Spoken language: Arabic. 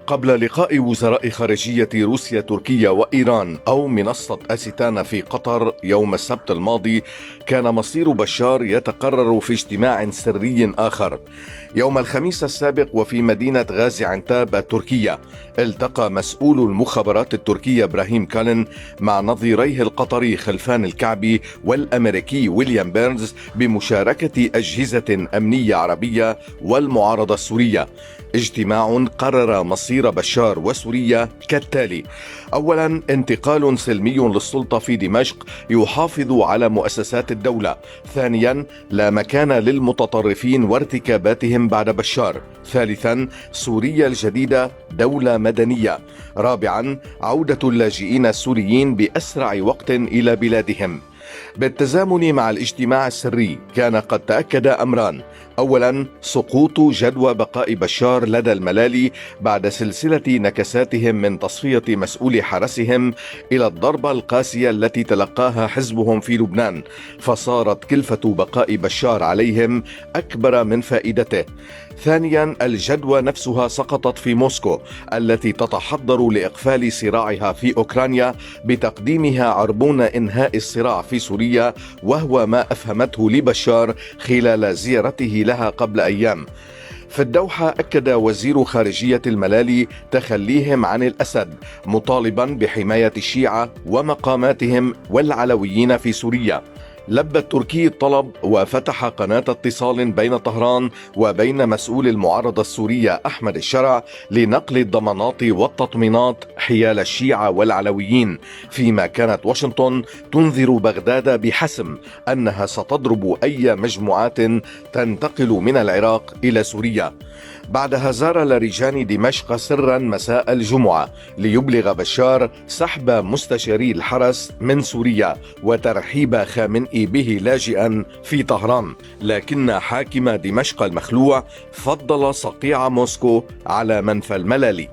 قبل لقاء وزراء خارجية روسيا تركيا وإيران أو منصة أستانا في قطر يوم السبت الماضي، كان مصير بشار يتقرر في اجتماع سري آخر. يوم الخميس السابق وفي مدينة غازي عنتاب التركية، التقى مسؤول المخابرات التركية إبراهيم كالن مع نظيريه القطري خلفان الكعبي والأمريكي ويليام بيرنز بمشاركة أجهزة أمنية عربية والمعارضة السورية. اجتماع قرر مصير بشار وسوريا كالتالي: أولا، انتقال سلمي للسلطة في دمشق يحافظ على مؤسسات الدولة. ثانيا، لا مكان للمتطرفين وارتكاباتهم بعد بشار. ثالثا، سوريا الجديدة دولة مدنية. رابعا، عودة اللاجئين السوريين بأسرع وقت إلى بلادهم. بالتزامن مع الاجتماع السري كان قد تأكد أمران: أولا، سقوط جدوى بقاء بشار لدى الملالي بعد سلسلة نكساتهم من تصفية مسؤول حرسهم إلى الضربة القاسية التي تلقاها حزبهم في لبنان، فصارت كلفة بقاء بشار عليهم أكبر من فائدته. ثانيا، الجدوى نفسها سقطت في موسكو التي تتحضر لإقفال صراعها في أوكرانيا بتقديمها عربون إنهاء الصراع في سوريا، وهو ما أفهمته لبشار خلال زيارته لها قبل أيام. في الدوحة أكد وزير خارجية الملالي تخليهم عن الأسد، مطالبا بحماية الشيعة ومقاماتهم والعلويين في سوريا. لبى التركي الطلب وفتح قناة اتصال بين طهران وبين مسؤول المعارضة السورية أحمد الشرع لنقل الضمانات والتطمينات حيال الشيعة والعلويين، فيما كانت واشنطن تنذر بغداد بحسم أنها ستضرب أي مجموعات تنتقل من العراق إلى سوريا. بعدها زار لاريجاني دمشق سرا مساء الجمعة ليبلغ بشار سحب مستشاري الحرس من سوريا وترحيب خامنئي به لاجئا في طهران، لكن حاكم دمشق المخلوع فضل صقيع موسكو على منفى الملالي.